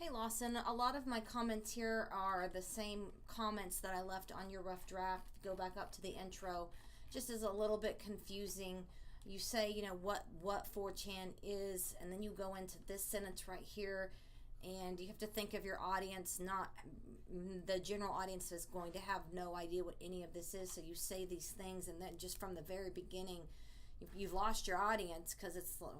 Hey Lawson, a lot of my comments here are the same comments that I left on your rough draft. Go back up to the intro. Just as a little bit confusing. You say, what 4chan is, and then you go into this sentence right here, and you have to think of your audience. Not the general audience is going to have no idea what any of this is, so you say these things, and then just from the very beginning, you've lost your audience because it's like,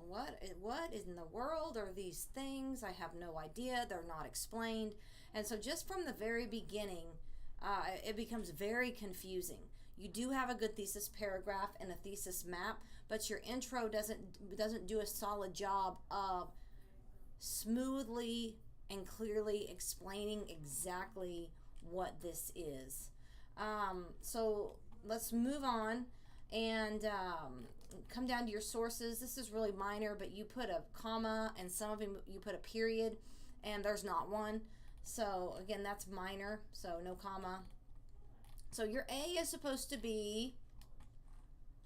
what in the world are these things? I have no idea. They're not explained. And so just from the very beginning, it becomes very confusing. You do have a good thesis paragraph and a thesis map, but your intro doesn't do a solid job of smoothly and clearly explaining exactly what this is. So let's move on and come down to your sources. This is really minor, but you put a comma, and some of them you put a period, and there's not one. So again, that's minor, so no comma. So your A is supposed to be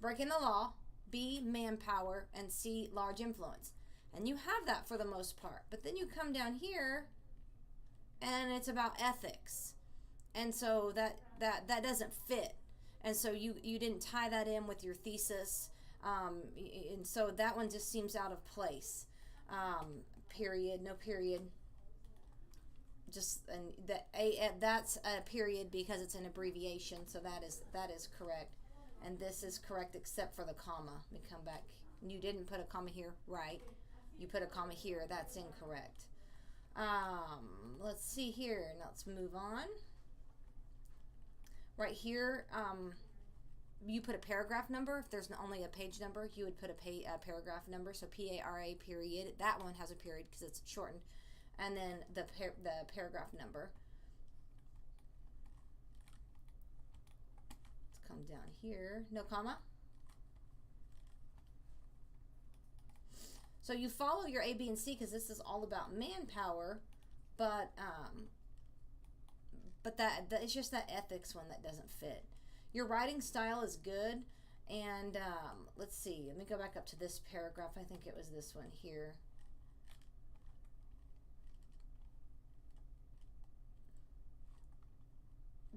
breaking the law, B, manpower, and C, large influence. And you have that for the most part. But then you come down here, and it's about ethics. And so that doesn't fit. And so you didn't tie that in with your thesis. And so that one just seems out of place. Period, no period. Just, and that's a period because it's an abbreviation, so that is correct. And this is correct except for the comma. Let me come back. You didn't put a comma here, right? You put a comma here, that's incorrect. Let's see here. Now let's move on. Right here, you put a paragraph number. If there's only a page number, you would put a paragraph number. So PARA period. That one has a period because it's shortened. And then the paragraph number. Let's come down here. No comma. So you follow your A, B, and C because this is all about manpower, but that it's just that ethics one that doesn't fit. Your writing style is good, and let's see. Let me go back up to this paragraph. I think it was this one here.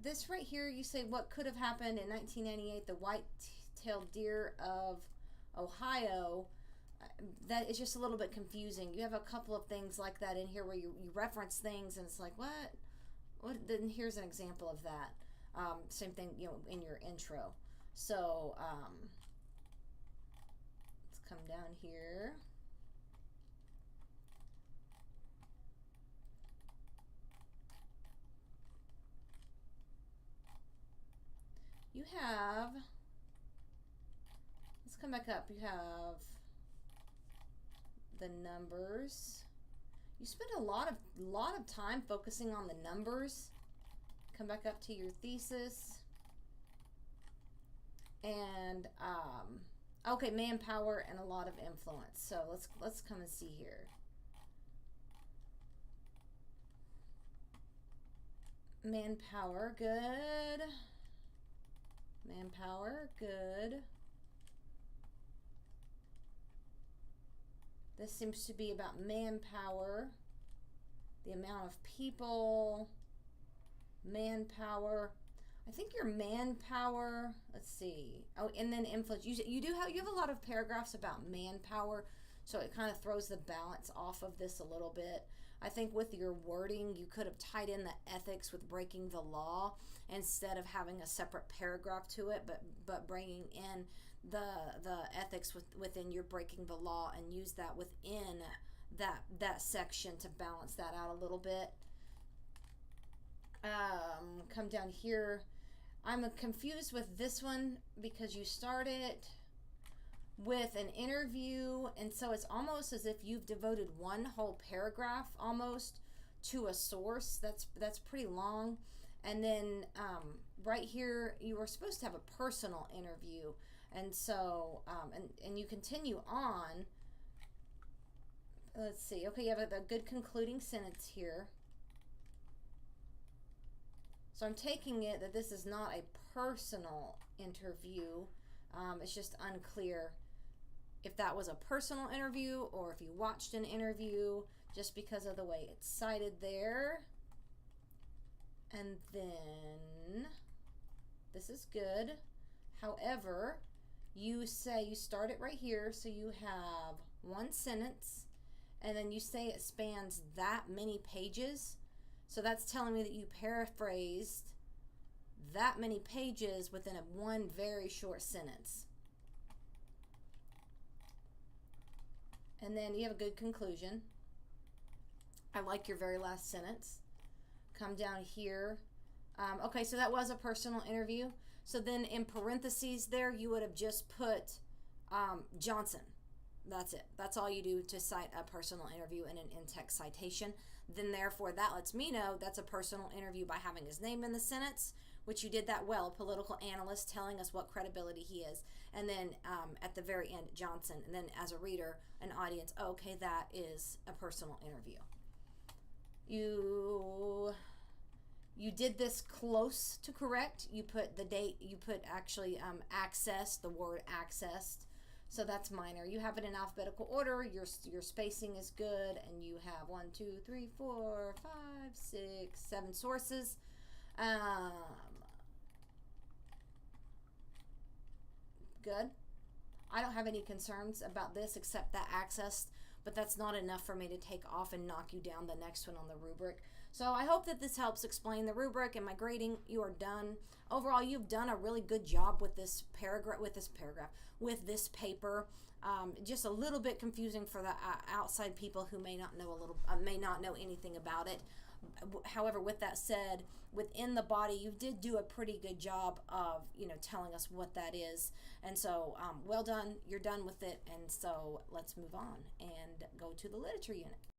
This right here, you say what could have happened in 1998, the white-tailed deer of Ohio. That is just a little bit confusing. You have a couple of things like that in here where you reference things, and it's like, what? Then here's an example of that. Same thing, in your intro. So let's come down here. You have, let's come back up. You have the numbers. You spend a lot of time focusing on the numbers. Come back up to your thesis. And okay, manpower and a lot of influence. So let's come and see here. Manpower, good. Manpower, good. This seems to be about manpower, the amount of people, manpower. I think your manpower, let's see. Oh, and then influence. You have a lot of paragraphs about manpower, so it kind of throws the balance off of this a little bit. I think with your wording, you could have tied in the ethics with breaking the law instead of having a separate paragraph to it, but bringing in the ethics within your breaking the law and use that within that section to balance that out a little bit. Come down here. I'm confused with this one because you start it with an interview, and so it's almost as if you've devoted one whole paragraph almost to a source. That's pretty long. And then right here, you were supposed to have a personal interview, and so and you continue on. Let's see. Okay, you have a good concluding sentence here. So I'm taking it that this is not a personal interview. It's just unclear if that was a personal interview or if you watched an interview, just because of the way it's cited there. And then this is good. However, you say you start it right here, so you have one sentence, and then you say it spans that many pages. So that's telling me that you paraphrased that many pages within one very short sentence. And then you have a good conclusion. I like your very last sentence. Come down here. Okay, so that was a personal interview. So then in parentheses there, you would have just put Johnson. That's it. That's all you do to cite a personal interview in an in-text citation. Then therefore, that lets me know that's a personal interview by having his name in the sentence, which you did that well, a political analyst telling us what credibility he is. And then at the very end, Johnson. And then as a reader, an audience, oh, okay, that is a personal interview. You did this close to correct. You put the date, you put actually accessed, the word accessed. So that's minor. You have it in alphabetical order. Your spacing is good, and you have 1, 2, 3, 4, 5, 6, 7 sources. Good. I don't have any concerns about this except that accessed, but that's not enough for me to take off and knock you down the next one on the rubric. So I hope that this helps explain the rubric and my grading. You are done. Overall, you've done a really good job with this paper. Just a little bit confusing for the outside people who may not know anything about it. However, with that said, within the body, you did do a pretty good job of telling us what that is. And so, well done. You're done with it. And so let's move on and go to the literature unit.